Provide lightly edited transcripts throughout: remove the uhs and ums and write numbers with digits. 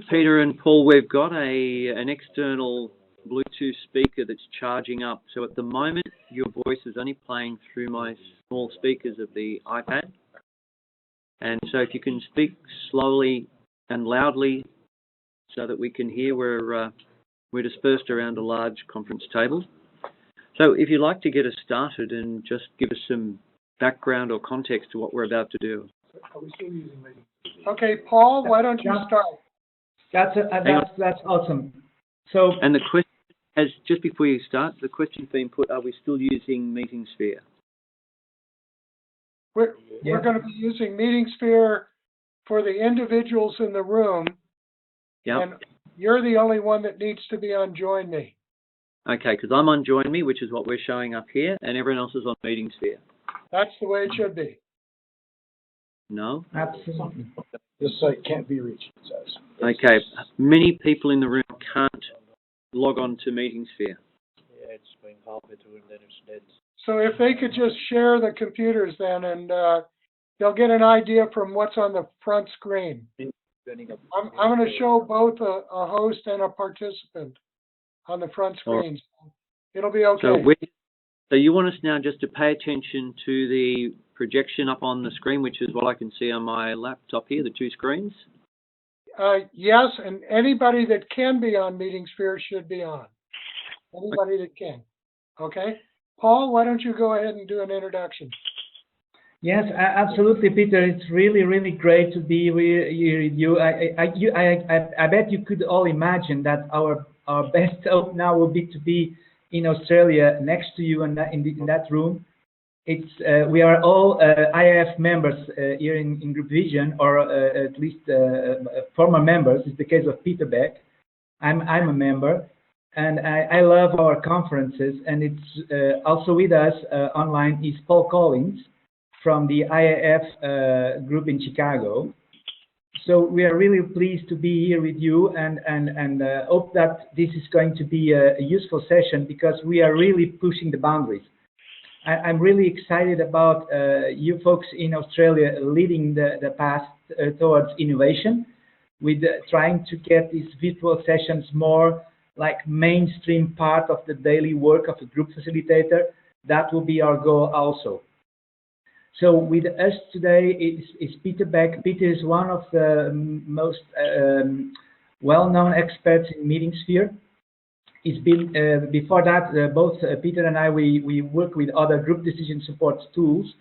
Peter and Paul, we've got an external Bluetooth speaker that's charging up. So at the moment, your voice is only playing through my small speakers of the iPad. And so if you can speak slowly and loudly so that we can hear, we're dispersed around a large conference table. So if you'd like to get us started and just give us some background or context to what we're about to do. Are we still using meetings? Okay, Paul, why don't you start? That's awesome. So, and the question, just before you start, the question's been put: are we still using MeetingSphere? We're going to be using MeetingSphere for the individuals in the room. Yep. And you're the only one that needs to be on Join Me. Okay, because I'm on Join Me, which is what we're showing up here, and everyone else is on MeetingSphere. That's the way it should be. No? Absolutely. This site can't be reached, it says. Okay, many people in the room can't log on to MeetingSphere. Yeah, it's going halfway through and then it's dead. So if they could just share the computers then, and they'll get an idea from what's on the front screen. I'm going to show both a host and a participant on the front screens. Right. It'll be okay. So you want us now just to pay attention to the projection up on the screen, which is what I can see on my laptop here, the two screens? Yes, and anybody that can be on MeetingSphere should be on. Anybody that can. Okay? Paul, why don't you go ahead and do an introduction? Yes, absolutely, Peter. It's really, really great to be with you. I bet you could all imagine that our best hope now will be to be in Australia next to you in that room. It's we are all IAF members here in GroupVision, or at least former members. It's the case of Peter Beck. I'm a member, and I love our conferences. And it's also with us online is Paul Collins from the IAF group in Chicago. So we are really pleased to be here with you, and hope that this is going to be a useful session, because we are really pushing the boundaries. I'm really excited about you folks in Australia leading the path towards innovation, with trying to get these virtual sessions more like mainstream part of the daily work of a group facilitator. That will be our goal also. So with us today is Peter Beck. Peter is one of the most well-known experts in MeetingSphere. He's been, before that, both Peter and I, we work with other group decision support tools,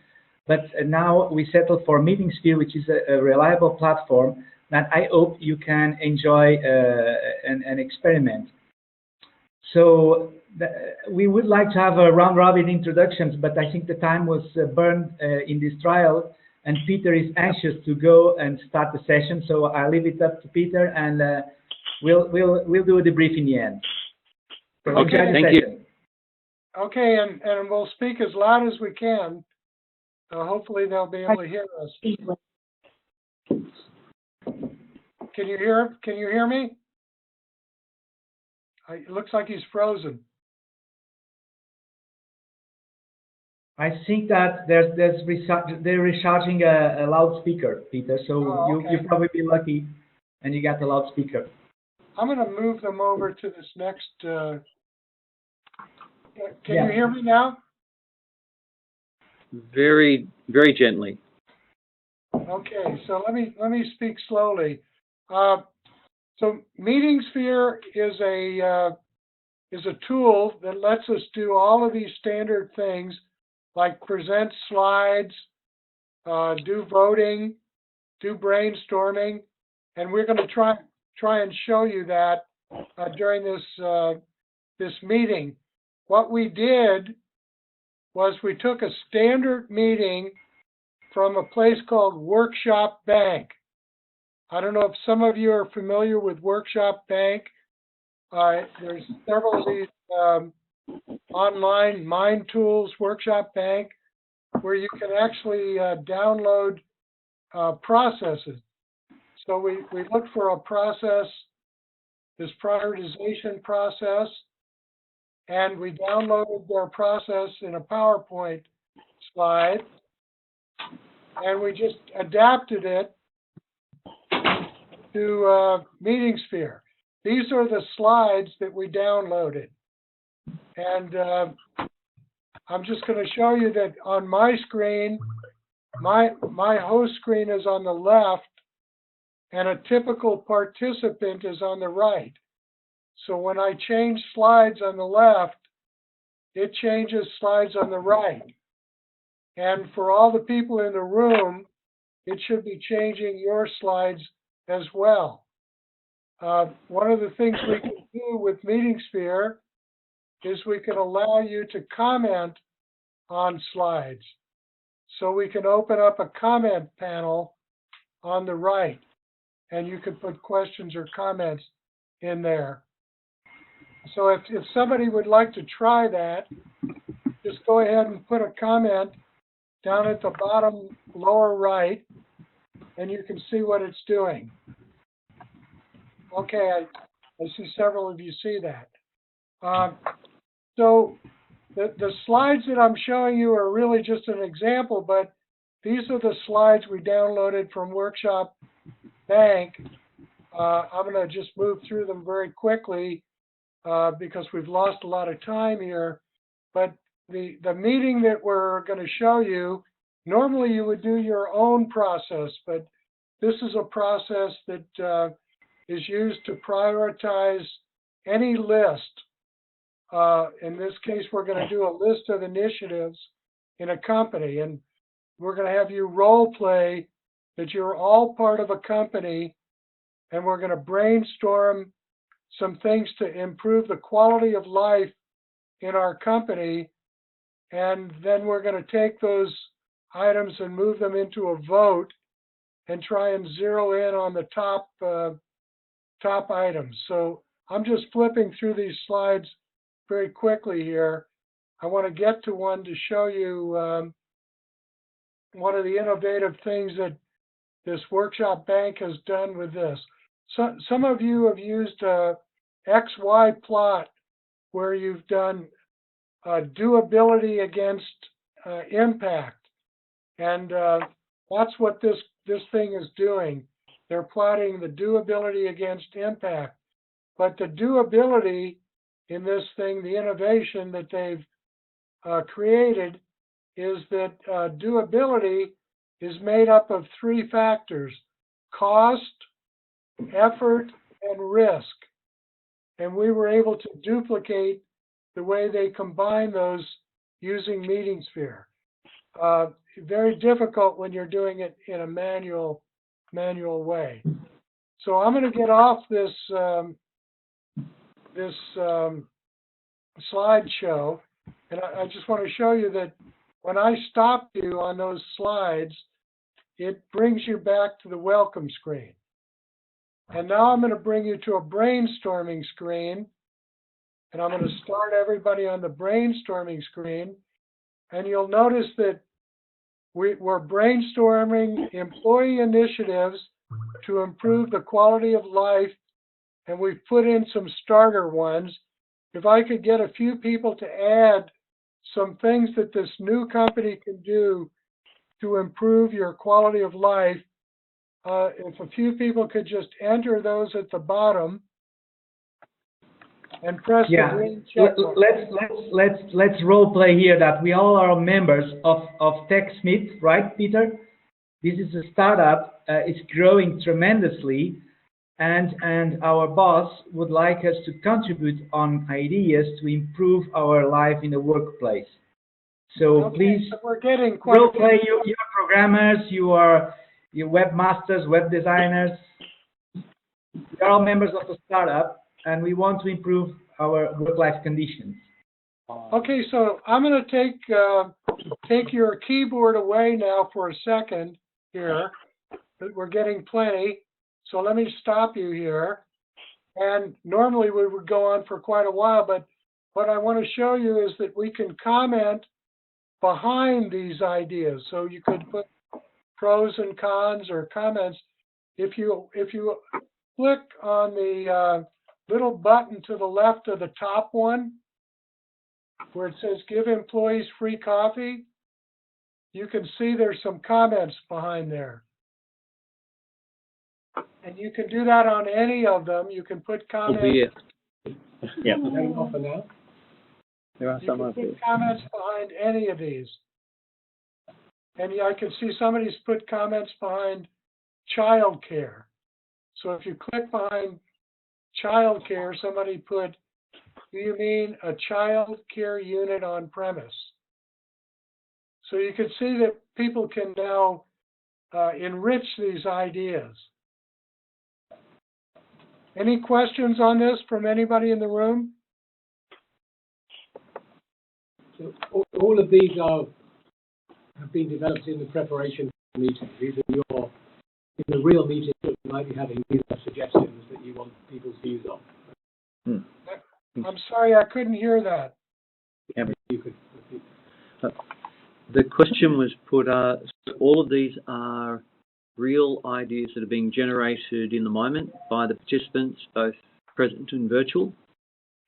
but now we settle for MeetingSphere, which is a reliable platform that I hope you can enjoy and experiment. So we would like to have a round-robin introductions, but I think the time was burned in this trial, and Peter is anxious to go and start the session. So I'll leave it up to Peter, and we'll do a debrief in the end. So okay, thank you. Okay, and we'll speak as loud as we can. Hopefully they'll be able to hear us. Can you hear me? It looks like he's frozen. I think that they're recharging a loudspeaker, Peter. So okay. you probably be lucky, and you got the loudspeaker. I'm going to move them over to this next. Can you hear me now? Very, very gently. Okay, so let me speak slowly. So MeetingSphere is a tool that lets us do all of these standard things, like present slides, do voting, do brainstorming, and we're going to try and show you that during this meeting. What we did was we took a standard meeting from a place called Workshop Bank. I don't know if some of you are familiar with Workshop Bank. There's several of these online mind tools, Workshop Bank, where you can actually download processes. So we looked for a process, this prioritization process, and we downloaded their process in a PowerPoint slide, and we just adapted it to MeetingSphere. These are the slides that we downloaded. And I'm just going to show you that on my screen, my host screen is on the left, and a typical participant is on the right. So when I change slides on the left, it changes slides on the right. And for all the people in the room, it should be changing your slides as well. One of the things we can do with MeetingSphere is we can allow you to comment on slides. So we can open up a comment panel on the right, and you can put questions or comments in there. So if somebody would like to try that, just go ahead and put a comment down at the bottom lower right, and you can see what it's doing. Okay, I see several of you see that. So the slides that I'm showing you are really just an example, but these are the slides we downloaded from Workshop Bank. I'm going to just move through them very quickly because we've lost a lot of time here. But the meeting that we're going to show you, normally you would do your own process, but this is a process that is used to prioritize any list. In this case, we're going to do a list of initiatives in a company, and we're going to have you role play that you're all part of a company, and we're going to brainstorm some things to improve the quality of life in our company, and then we're going to take those items and move them into a vote and try and zero in on the top items. So I'm just flipping through these slides very quickly here. I want to get to one to show you one of the innovative things that this Workshop Bank has done with this. So, some of you have used a XY plot where you've done doability against impact. And that's what this thing is doing. They're plotting the doability against impact. But the doability in this thing, the innovation that they've created, is that doability is made up of three factors: cost, effort, and risk. And we were able to duplicate the way they combine those using MeetingSphere. Very difficult when you're doing it in a manual way. So I'm going to get off this slideshow, and I just want to show you that when I stop you on those slides, it brings you back to the welcome screen. And now I'm going to bring you to a brainstorming screen, and I'm going to start everybody on the brainstorming screen, and you'll notice that we're brainstorming employee initiatives to improve the quality of life, and we've put in some starter ones. If I could get a few people to add some things that this new company can do to improve your quality of life, if a few people could just enter those at the bottom and press the green check. Let's role play here that we all are members of TechSmith, right, Peter? This is a startup. It's growing tremendously, and our boss would like us to contribute on ideas to improve our life in the workplace. So okay, please, so we're getting quite role play. You're programmers. You're webmasters, web designers. We are all members of the startup, and we want to improve our work-life conditions. Okay, so I'm going to take your keyboard away now for a second here. We're getting plenty, so let me stop you here. And normally we would go on for quite a while, but what I want to show you is that we can comment behind these ideas. So you could put pros and cons or comments. If you click on the little button to the left of the top one, where it says give employees free coffee, you can see there's some comments behind there. And you can do that on any of them. You can put comments. Albeit, yeah, Enough for now. there are You some can up there. put comments behind any of these. And I can see somebody's put comments behind childcare. So if you click behind childcare, somebody put, do you mean a child care unit on premise? So you can see that people can now enrich these ideas. Any questions on this from anybody in the room? So all of these have been developed in the preparation for the meeting. These are your, in the real meeting that you might be having, these are suggestions that you want people's views on. I'm sorry, I couldn't hear that. You could repeat. The question was put, so all of these are real ideas that are being generated in the moment by the participants, both present and virtual?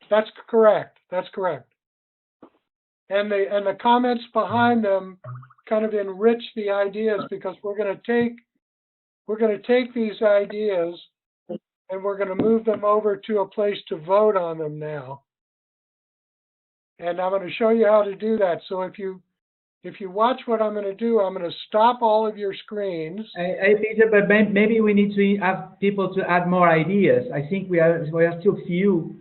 That's correct. That's correct. And the comments behind them kind of enrich the ideas, because we're going to take these ideas and we're going to move them over to a place to vote on them now. And I'm going to show you how to do that. So if you watch what I'm going to do, I'm going to stop all of your screens. Hey, Peter, but maybe we need to have people to add more ideas. I think we are still few.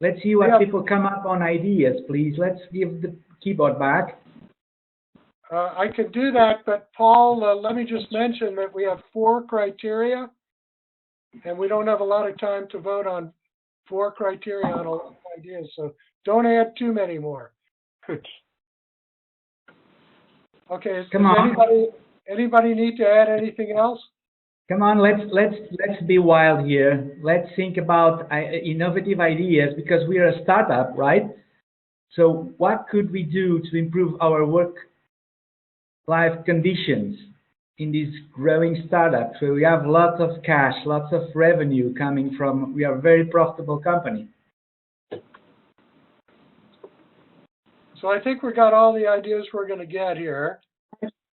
Let's see what people come up on ideas, please. Let's give the keyboard back. I could do that, but Paul, let me just mention that we have 4 criteria, and we don't have a lot of time to vote on 4 criteria on a lot of ideas, so don't add too many more. Okay, anybody need to add anything else? Come on, let's be wild here. Let's think about innovative ideas, because we are a startup, right? So what could we do to improve our work-life conditions in this growing startup? So we have lots of cash, lots of revenue coming from, we are a very profitable company. So I think we got all the ideas we're going to get here.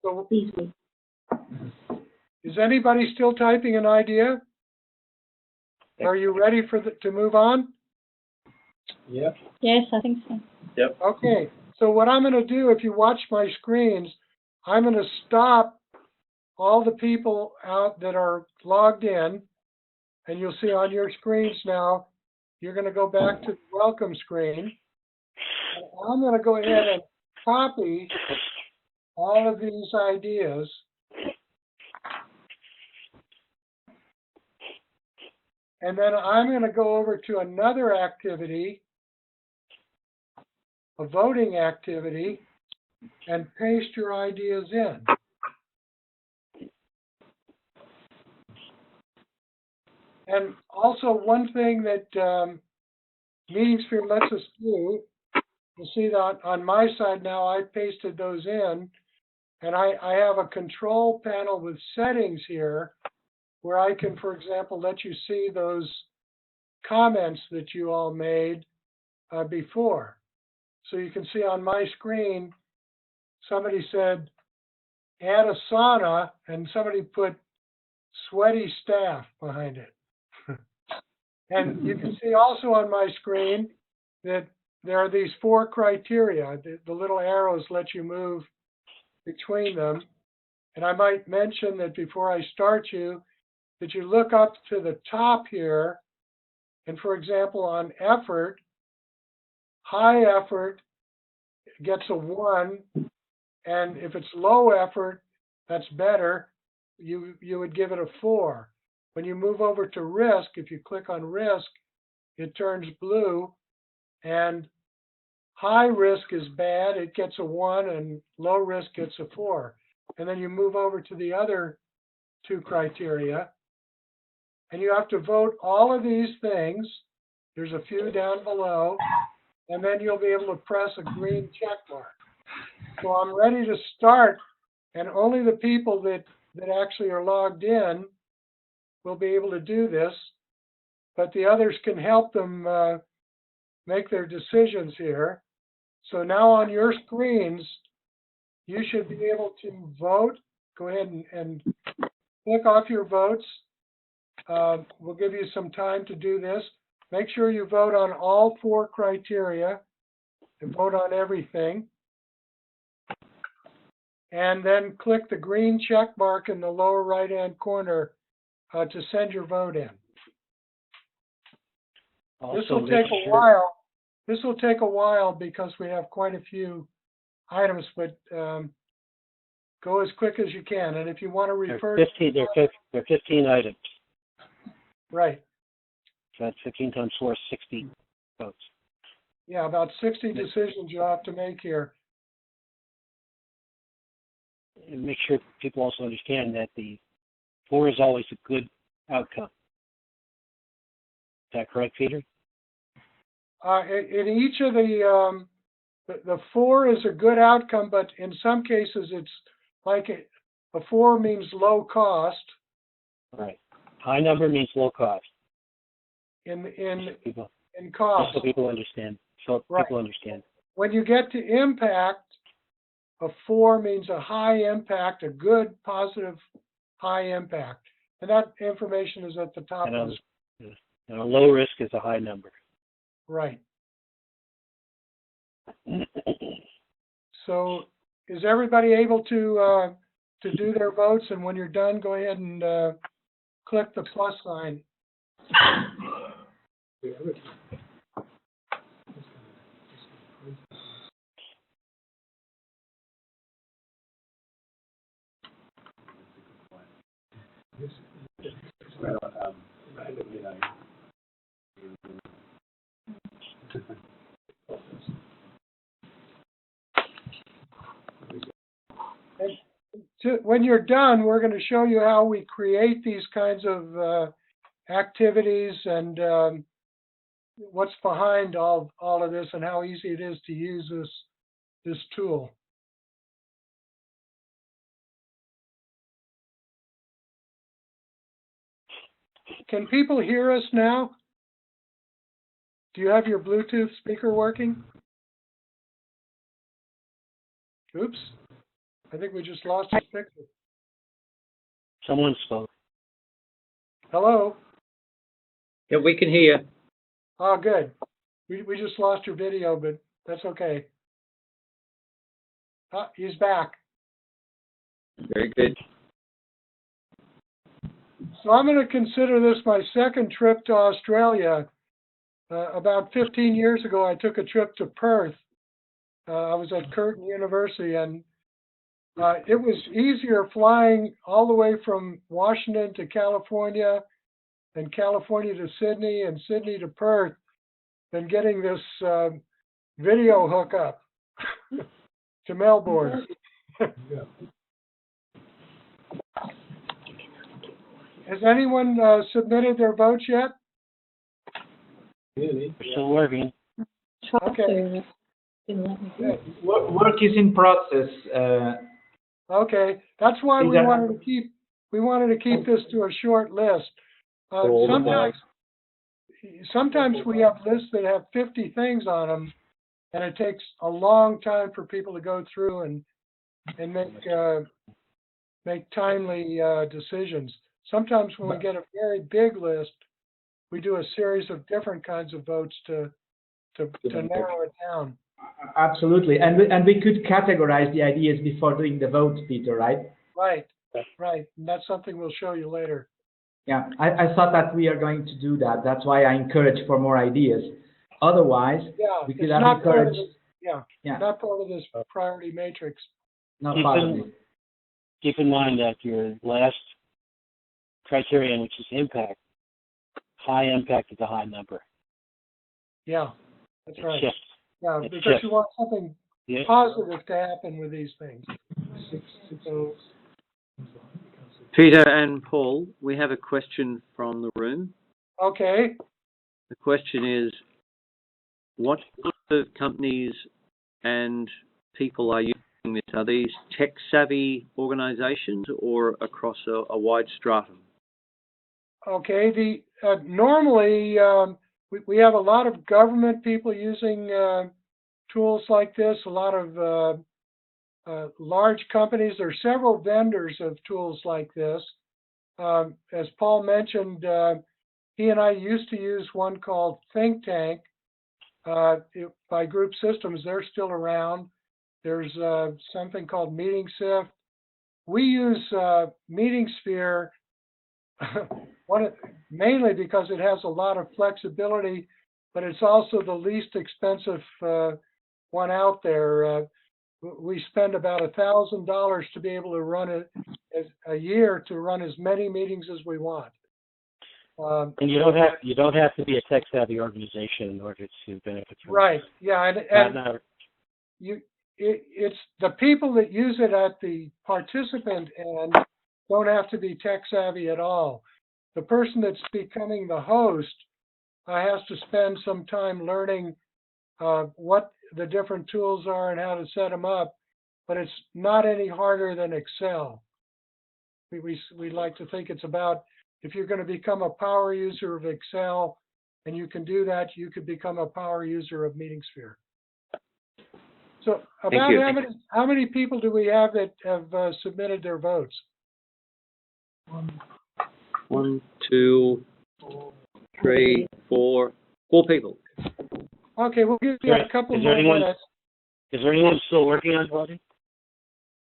So, is anybody still typing an idea? Are you ready to move on? Yep. Yes, I think so. Yep. Okay, so what I'm going to do, if you watch my screens, I'm going to stop all the people out that are logged in, and you'll see on your screens now, you're going to go back to the welcome screen. And I'm going to go ahead and copy all of these ideas. And then I'm going to go over to another activity, a voting activity, and paste your ideas in. And also one thing that MeetingSphere lets us do, you'll see that on my side now, I pasted those in, and I have a control panel with settings here where I can, for example, let you see those comments that you all made before. So you can see on my screen, somebody said, add a sauna, and somebody put sweaty staff behind it. And you can see also on my screen that there are these 4 criteria. The little arrows let you move between them. And I might mention that before I start you, that you look up to the top here, and for example, on effort, high effort gets a 1, and if it's low effort, that's better, you would give it a 4. When you move over to risk, if you click on risk, it turns blue, and high risk is bad, it gets a 1, and low risk gets a 4. And then you move over to the other 2 criteria, and you have to vote all of these things. There's a few down below, and then you'll be able to press a green check mark. So I'm ready to start, and only the people that actually are logged in will be able to do this, but the others can help them make their decisions here. So now on your screens, you should be able to vote. Go ahead and click off your votes. We'll give you some time to do this. Make sure you vote on all 4 criteria and vote on everything. And then click the green check mark in the lower right-hand corner to send your vote in. This will take a while. This will take a while because we have quite a few items, but go as quick as you can. And if you want to refer there are 15 items. Right. So that's 15 times 4 is 60 votes. Yeah, about 60 decisions you'll have to make here. And make sure people also understand that the 4 is always a good outcome. Is that correct, Peter? In each of the 4 is a good outcome, but in some cases it's like a 4 means low cost. Right. High number means low cost. In cost. Just so people understand. So right. People understand. When you get to impact, a 4 means a high impact, a good, positive, high impact. And that information is at the top of the screen. And a low risk is a high number. Right. So is everybody able to do their votes? And when you're done, go ahead and click the plus sign. When you're done, we're going to show you how we create these kinds of activities and what's behind all of this and how easy it is to use this tool. Can people hear us now? Do you have your Bluetooth speaker working? Oops. I think we just lost your picture. Someone spoke. Hello? Yeah, we can hear. Oh, good. We just lost your video, but that's okay. He's back. Very good. So I'm going to consider this my second trip to Australia. About 15 years ago, I took a trip to Perth. I was at Curtin University, and it was easier flying all the way from Washington to California and California to Sydney and Sydney to Perth than getting this video hookup to Melbourne. Has anyone submitted their votes yet? We're still working. Okay. Work is in process. Okay, that's why we wanted to keep this to a short list. Sometimes we have lists that have 50 things on them, and it takes a long time for people to go through and make timely decisions. Sometimes when we get a very big list, we do a series of different kinds of votes to narrow it down. Absolutely, and we could categorize the ideas before doing the vote, Peter, right? Right. And that's something we'll show you later. Yeah, I thought that we are going to do that. That's why I encourage for more ideas. Otherwise, we could have encouraged. Not part of this priority matrix. Not part of it. Keep in mind that your last criterion, which is impact, high impact is a high number. Yeah, that's right. Shifts. Yeah, because you want something positive to happen with these things. So, Peter and Paul, we have a question from the room. okay. The question is, what sort of companies and people are using this? Are these tech-savvy organizations or across a wide stratum? Okay, normally we have a lot of government people using tools like this, a lot of large companies. There are several vendors of tools like this. as Paul mentioned, he and I used to use one called Think Tank by Group Systems. They're still around. There's something called Meeting Sift. We use MeetingSphere mainly because it has a lot of flexibility, but it's also the least expensive one out there. We spend about $1,000 to be able to run it a year to run as many meetings as we want. And you don't have to be a tech savvy organization in order to benefit from right. it. Yeah, it's the people that use it at the participant end don't have to be tech savvy at all. The person that's becoming the host has to spend some time learning what the different tools are and how to set them up, but it's not any harder than Excel. We like to think it's about, if you're going to become a power user of Excel and you can do that, you could become a power user of MeetingSphere. So about how many people do we have that have submitted their votes? 1, 2, 3, 4 people. Okay, we'll give you a couple more minutes. Is there anyone still working on voting?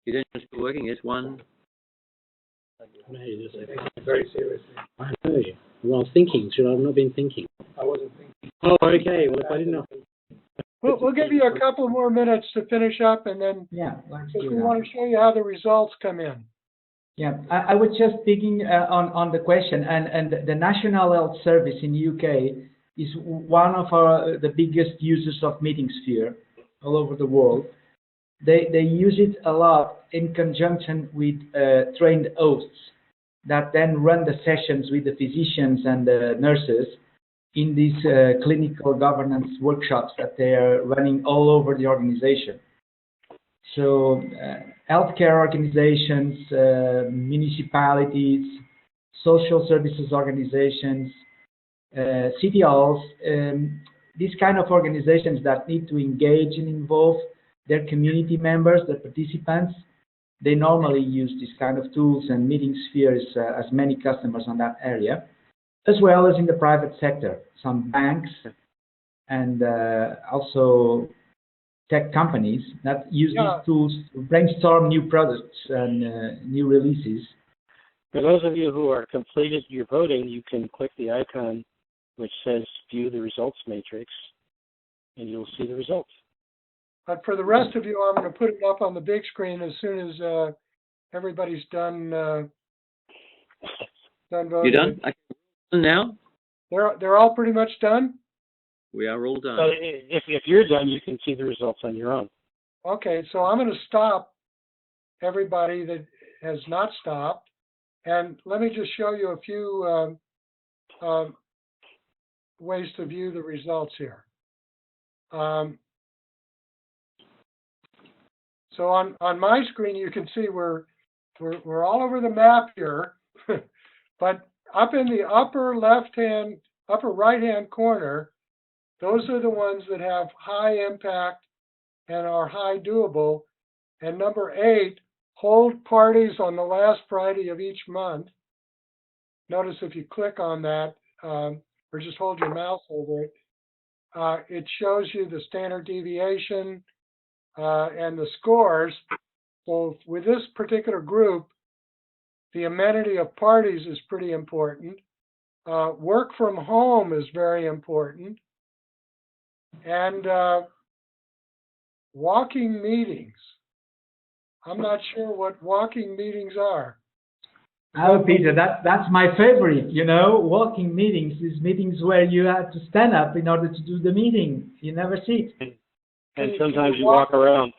Is anyone still working? Yes, one. Very seriously. I know. Well, thinking. Should I have not been thinking? I wasn't thinking. Oh, okay. Well, if I didn't know. We'll give you a couple more minutes to finish up, and then we want to show you how the results come in. Yeah, I was just speaking on the question, and the National Health Service in the UK is one of the biggest users of MeetingSphere all over the world. They use it a lot in conjunction with trained hosts that then run the sessions with the physicians and the nurses in these clinical governance workshops that they are running all over the organization. So healthcare organizations, municipalities, social services organizations, city halls, these kind of organizations that need to engage and involve their community members, their participants, they normally use these kind of tools, and MeetingSphere has many customers on that area, as well as in the private sector, some banks and also tech companies that use these tools to brainstorm new products and new releases. For those of you who are completed your voting, you can click the icon which says View the Results Matrix, and you'll see the results. But for the rest of you, I'm going to put it up on the big screen as soon as everybody's done voting. You done? Now? They're all pretty much done? We are all done. So if you're done, you can see the results on your own. Okay, so I'm going to stop everybody that has not stopped. And let me just show you a few ways to view the results here. So on my screen, you can see we're all over the map here, but up in the upper right-hand corner, those are the ones that have high impact and are high doable. And number 8, hold parties on the last Friday of each month. Notice if you click on that, or just hold your mouse over it, it shows you the standard deviation and the scores. So with this particular group, the amenity of parties is pretty important. Work from home is very important. And walking meetings. I'm not sure what walking meetings are. Oh, Peter, that's my favorite. You know, walking meetings is meetings where you have to stand up in order to do the meeting. You never sit. And sometimes you walk around.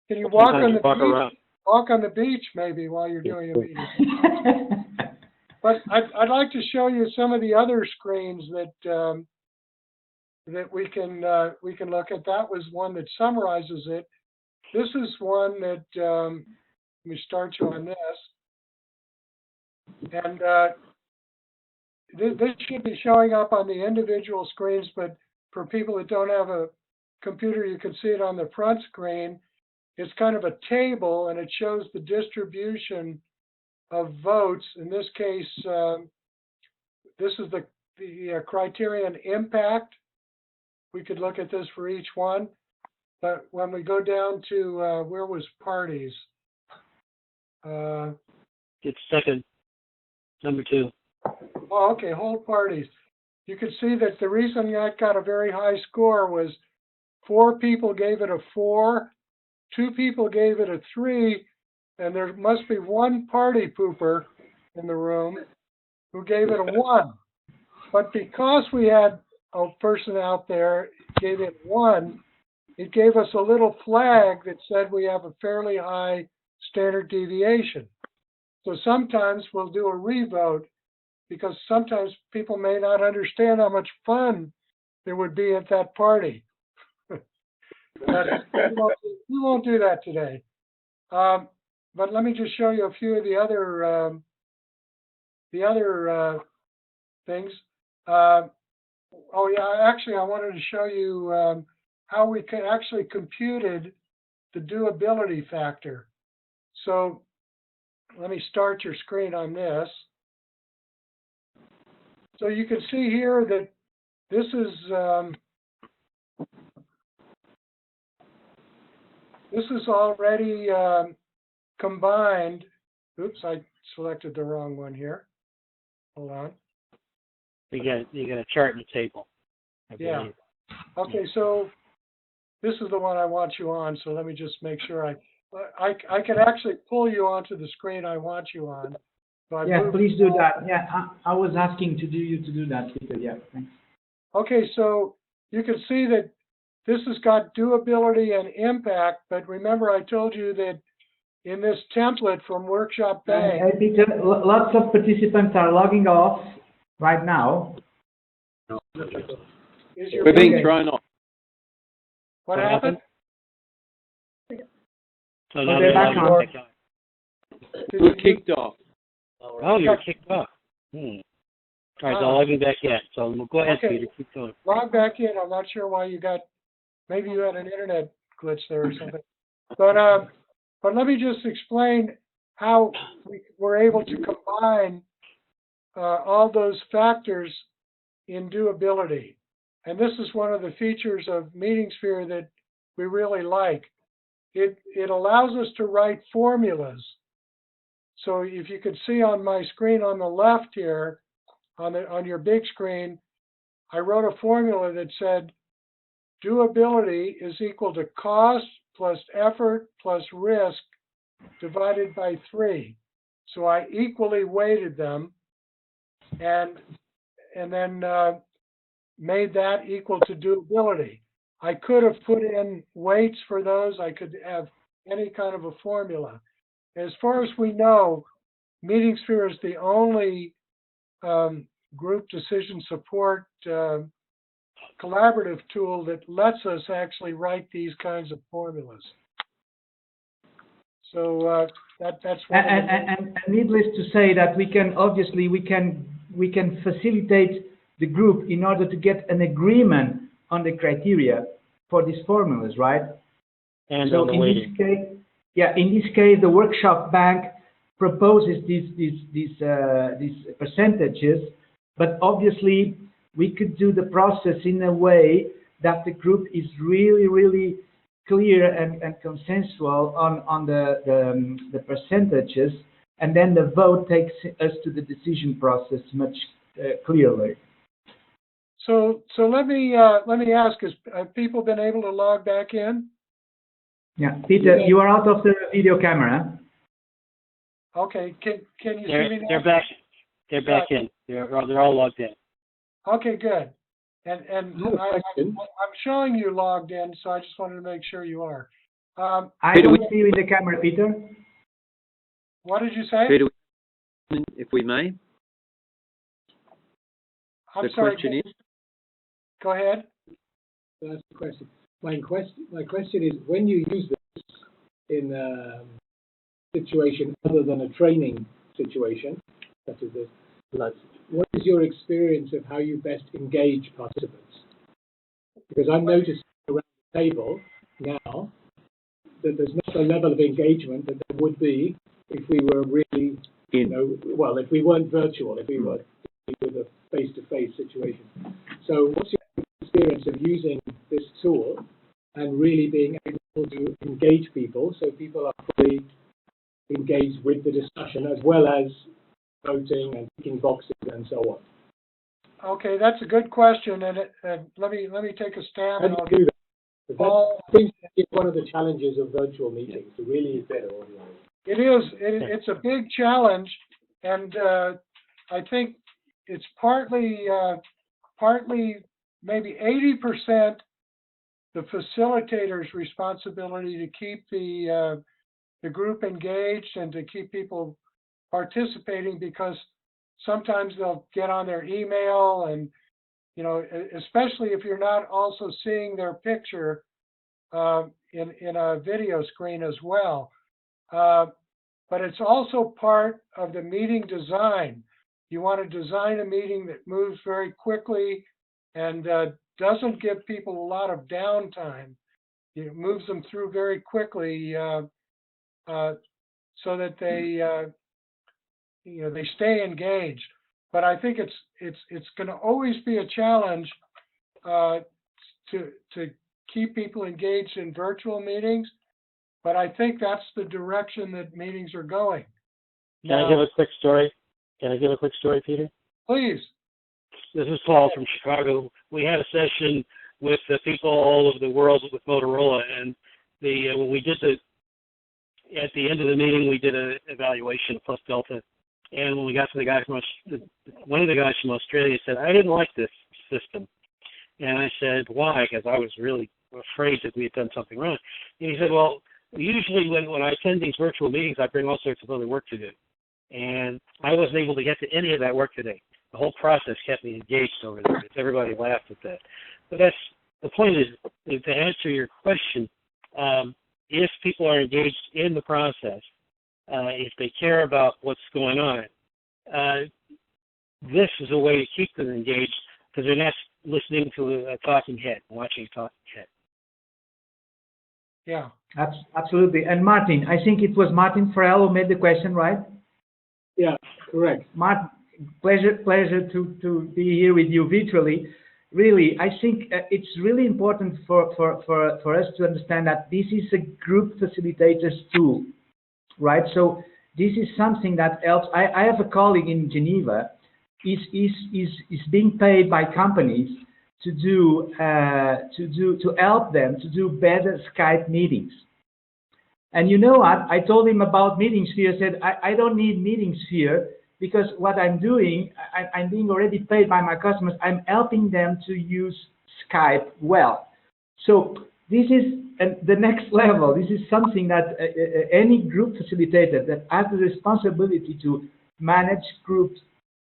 Can you walk on the beach? Walk on the beach maybe while you're doing a meeting. But I'd like to show you some of the other screens that that we can look at. That was one that summarizes it. This is one that let me start you on this. And this should be showing up on the individual screens, but for people that don't have a computer, you can see it on the front screen. It's kind of a table, and it shows the distribution of votes. In this case, this is the criterion impact. We could look at this for each one. But when we go down to, where was parties? It's second, number 2. Oh, okay, hold parties. You can see that the reason that got a very high score was 4 people gave it a 4, 2 people gave it a 3, and there must be one party pooper in the room who gave it a 1. But because we had a person out there gave it 1, it gave us a little flag that said we have a fairly high standard deviation. So sometimes we'll do a revote because sometimes people may not understand how much fun there would be at that party. But we won't do that today. But let me just show you a few of the other things. Oh yeah, actually I wanted to show you how we actually computed the doability factor. So let me start your screen on this. So you can see here that this is already combined. Oops, I selected the wrong one here. Hold on. You got a chart and a table. Yeah. Okay, so this is the one I want you on. So let me just make sure I can actually pull you onto the screen I want you on. So Yeah, please do that. Yeah, I was asking to do that, Peter. Yeah, thanks. Okay, so you can see that this has got doability and impact, but remember I told you that in this template from Workshop Bank. Hey, Peter, lots of participants are logging off right now. We're being thrown off. What happened? So now they're back on. We're kicked off. Oh, you're kicked off. All right, so I'll log you back in. So go ahead, Okay. Peter. Keep going. Log back in. I'm not sure why you got, maybe you had an internet glitch there or something. But let me just explain how we were able to combine all those factors in doability. And this is one of the features of MeetingSphere that we really like. It allows us to write formulas. So if you could see on my screen on the left here, on your big screen, I wrote a formula that said doability is equal to cost plus effort plus risk divided by 3. So I equally weighted them and then made that equal to doability. I could have put in weights for those. I could have any kind of a formula. As far as we know, MeetingSphere is the only group decision support collaborative tool that lets us actually write these kinds of formulas. So that's one. And needless to say that we can facilitate the group in order to get an agreement on the criteria for these formulas, right? And so in this case, the Workshop Bank proposes these percentages, but obviously we could do the process in a way that the group is really clear and consensual on the percentages, and then the vote takes us to the decision process much clearly. So let me ask: have people been able to log back in? Yeah, Peter, you are out of the video camera. Okay, can you see me now? They're back. They're back in. They're all logged in. Okay, good. And I'm showing you logged in, so I just wanted to make sure you are. I don't see you in the camera, Peter. What did you say? Peter, if we may. I'm the sorry. question is? Go ahead. That's the question. My question is, when you use this in a situation other than a training situation, such as this, what is your experience of how you best engage participants? Because I'm noticing around the table now that there's not a level of engagement that there would be if we were really You know, well, if we weren't virtual, if we were with a face-to-face situation. So what's your experience of using this tool and really being able to engage people so people are fully engaged with the discussion as well as voting and ticking boxes and so on? Okay, that's a good question, and let me take a stab. How do you do that? Paul, I think it's one of the challenges of virtual meetings, to really use better audio. it is. It's a big challenge, and I think it's partly maybe 80% the facilitator's responsibility to keep the group engaged and to keep people participating, because sometimes they'll get on their email and, you know, especially if you're not also seeing their picture in a video screen as well. But it's also part of the meeting design. You want to design a meeting that moves very quickly and doesn't give people a lot of downtime. It moves them through very quickly so that they you know, they stay engaged. But I think it's going to always be a challenge to keep people engaged in virtual meetings. But I think that's the direction that meetings are going. Can I give a quick story? Can I give a quick story, Peter? Please. This is Paul from Chicago. We had a session with the people all over the world with Motorola, and when we did at the end of the meeting, we did an evaluation of Plus Delta. And when we got to the guy from one of the guys from Australia said, "I didn't like this system." And I said, "Why?" Because I was really afraid that we had done something wrong. And he said, "Well, usually when I attend these virtual meetings, I bring all sorts of other work to do. And I wasn't able to get to any of that work today. The whole process kept me engaged over there." Everybody laughed at that. But the point is to answer your question, if people are engaged in the process, if they care about what's going on, this is a way to keep them engaged because they're not listening to a talking head, watching a talking head. Yeah. Absolutely. And Martin, I think it was Martin Farrell who made the question, right? Yeah, correct. Martin, pleasure to be here with you virtually. Really, I think it's really important for us to understand that this is a group facilitators tool, right? So this is something that helps. I have a colleague in Geneva, is being paid by companies to help them to do better Skype meetings. And you know what? I told him about MeetingSphere. I said, I don't need MeetingSphere because what I'm doing, I'm being already paid by my customers. I'm helping them to use Skype well. So this is the next level. This is something that any group facilitator that has the responsibility to manage groups,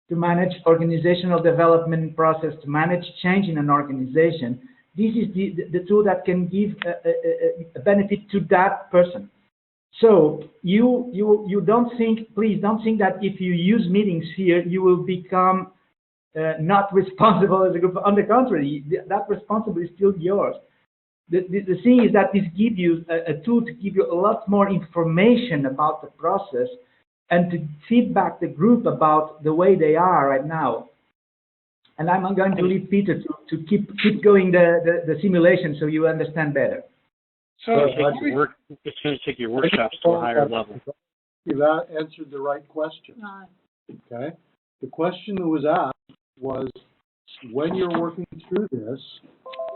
to manage organizational development process, to manage change in an organization, this is the tool that can give a benefit to that person. So you don't think, please don't think that if you use MeetingSphere, you will become not responsible as a group. On the contrary, that responsibility is still yours. The thing is that this gives you a tool to give you a lot more information about the process and to feedback the group about the way they are right now. And I'm going to leave Peter to keep going the simulation so you understand better. So it's going to take your workshops to a higher level. You've answered the right question. Okay. The question that was asked was, when you're working through this,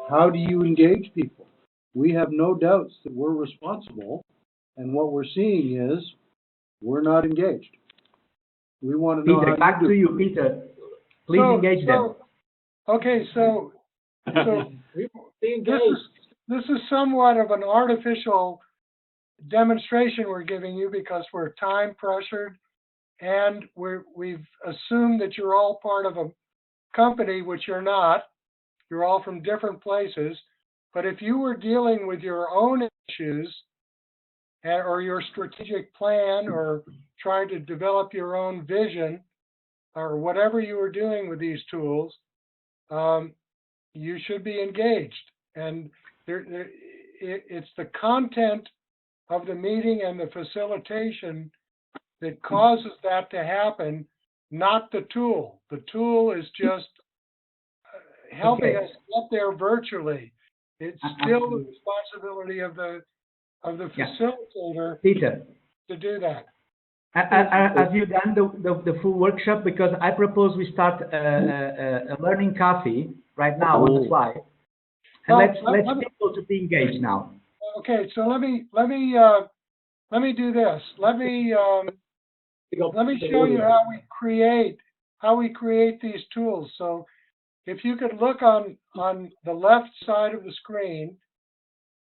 how do you engage people? We have no doubts that we're responsible, and what we're seeing is we're not engaged. We want to know Peter, how back to you, Peter. Please engage them. Okay, so this is somewhat of an artificial demonstration we're giving you because we're time pressured and we've assumed that you're all part of a company, which you're not. You're all from different places. But if you were dealing with your own issues or your strategic plan or trying to develop your own vision or whatever you were doing with these tools, you should be engaged. And it's the content of the meeting and the facilitation that causes that to happen, not the tool. The tool is just helping Okay. us get there virtually. It's still the Absolutely. responsibility of the Yeah. facilitator Peter, to do that. have you done the full workshop? Because I propose we start a learning coffee right now on the fly, and Well, let's people to be engaged now. Okay, so let me do this. Let me show you how we create these tools. So if you could look on the left side of the screen,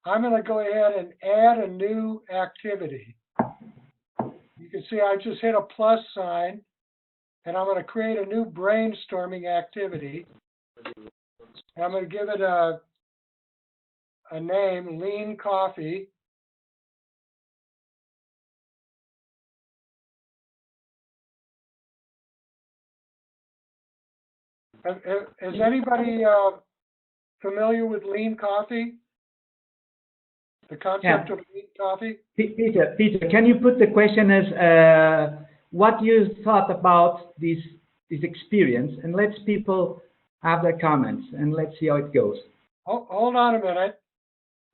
I'm going to go ahead and add a new activity. You can see I just hit a plus sign, and I'm going to create a new brainstorming activity. And I'm going to give it a name, Lean Coffee. Is anybody familiar with lean coffee? The concept of lean coffee? Peter, can you put the question as what you thought about this experience, and let's people have their comments, and let's see how it goes. Oh, hold on a minute.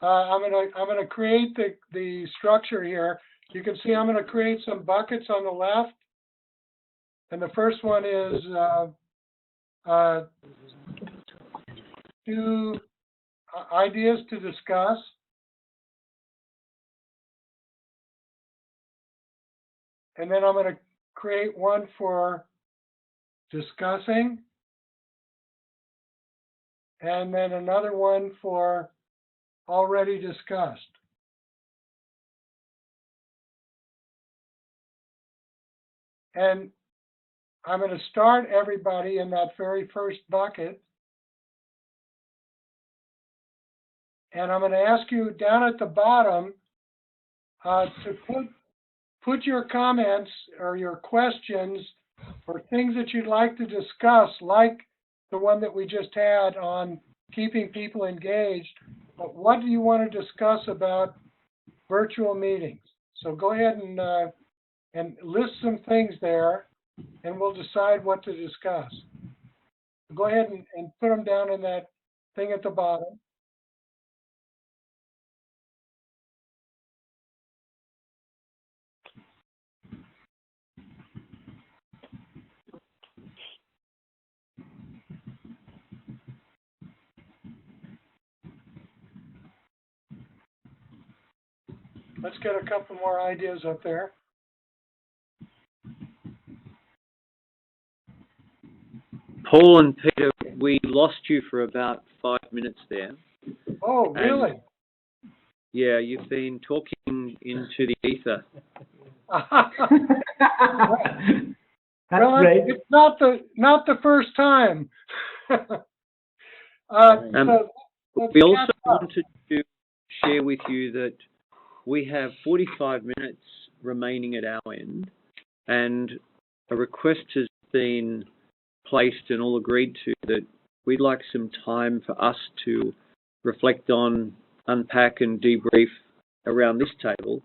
I'm gonna create the structure here. You can see I'm gonna create some buckets on the left, and the first one is two ideas to discuss. And then I'm going to create one for discussing. And then another one for already discussed. And I'm going to start everybody in that very first bucket. And I'm going to ask you down at the bottom to put your comments or your questions or things that you'd like to discuss, like the one that we just had on keeping people engaged. But what do you want to discuss about virtual meetings? So go ahead and list some things there, and we'll decide what to discuss. Go ahead and put them down in that thing at the bottom. Let's get a couple more ideas up there. Paul and Peter, we lost you for about 5 minutes there. Oh, really? And, yeah, you've been talking into the ether. That's great. It's not the first time. We also wanted to share with you that we have 45 minutes remaining at our end, and a request has been placed and all agreed to that we'd like some time for us to reflect on, unpack and debrief around this table,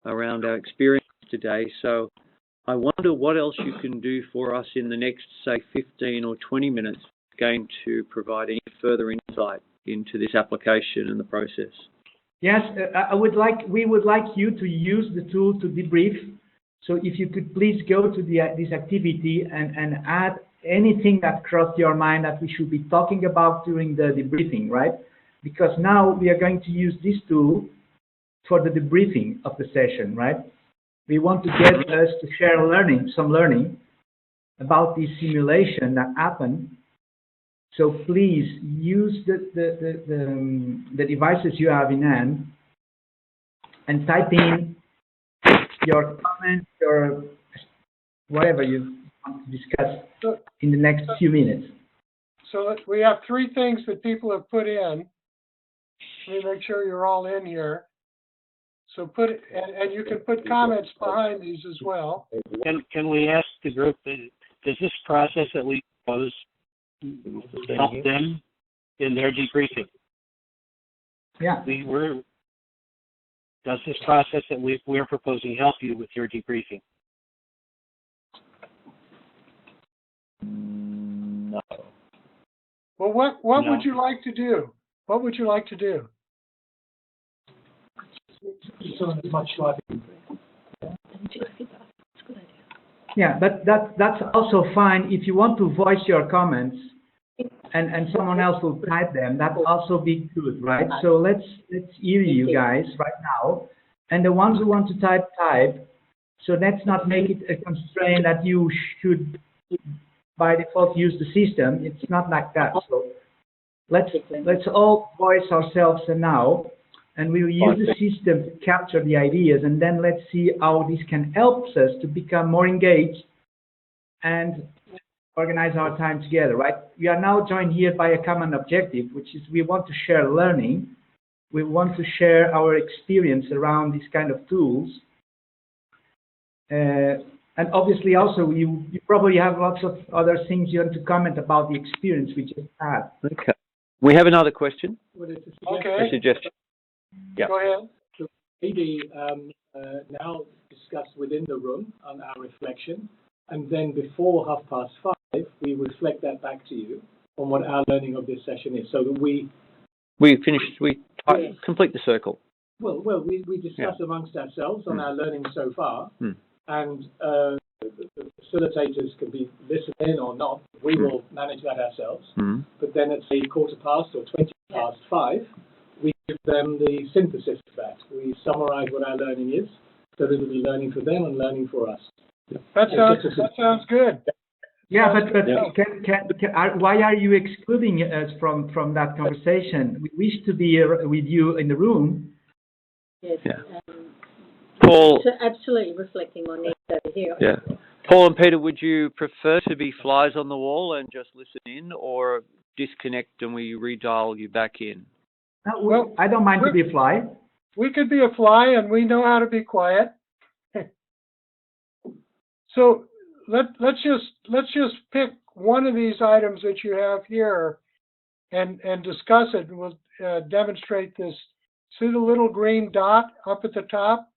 around our experience today. So I wonder what else you can do for us in the next, say, 15 or 20 minutes, going to provide any further insight into this application and the process. Yes, we would like you to use the tool to debrief. So if you could please go to this activity and add anything that crossed your mind that we should be talking about during the debriefing, right? Because now we are going to use this tool for the debriefing of the session, right? We want to get us to share some learning about this simulation that happened. So please use the devices you have in hand and type in your comments or whatever you want to discuss in the next few minutes. So we have 3 things that people have put in. Let me make sure you're all in here. So and you can put comments behind these as well. Can we ask the group, does this process that we propose help them in their debriefing? Yeah. Does this process that we're proposing help you with your debriefing? Well, what would you like to do? What would you like to do? Yeah, but that's also fine. If you want to voice your comments and someone else will type them, that will also be good, right? So let's hear you guys right now. And the ones who want to type. So let's not make it a constraint that you should by default use the system. It's not like that. So let's all voice ourselves now, and we'll use the system to capture the ideas, and then let's see how this can help us to become more engaged and organize our time together, right? We are now joined here by a common objective, which is we want to share learning. We want to share our experience around these kind of tools. And obviously also you probably have lots of other things you want to comment about the experience we just had. Okay. We have another question. Okay. A suggestion. Yeah. Go ahead. So maybe now discuss within the room on our reflection, and then before 5:30, we reflect that back to you on what our learning of this session is, so that we complete the circle. we discuss amongst ourselves on our learning so far, and the facilitators can be listening or not. We will manage that ourselves. But then at say 5:15 or 5:20, we give them the synthesis of that. We summarize what our learning is, so that it'll be learning for them and learning for us. That sounds good. Yeah, but why are you excluding us from that conversation? We wish to be with you in the room. Yes. Yeah. Paul. So absolutely reflecting on it over here. Yeah. Paul and Peter, would you prefer to be flies on the wall and just listen in, or disconnect and we redial you back in? Well, I don't mind to be a fly. We could be a fly, and we know how to be quiet. So let's just pick one of these items that you have here, and discuss it. And we'll demonstrate this. See the little green dot up at the top?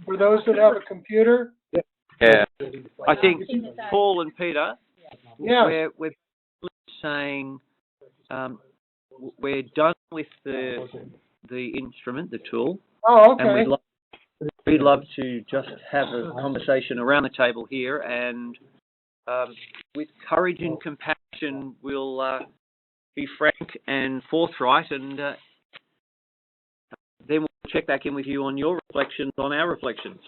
For those that have a computer? Yeah. I think Paul and Peter, Yeah. we're saying we're done with the instrument, the tool. Oh, okay. And we'd love to just have a conversation around the table here, and with courage and compassion, we'll be frank and forthright, and then we'll check back in with you on your reflections on our reflections.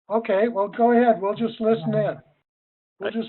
Okay, well, go ahead. We'll just listen in. We'll just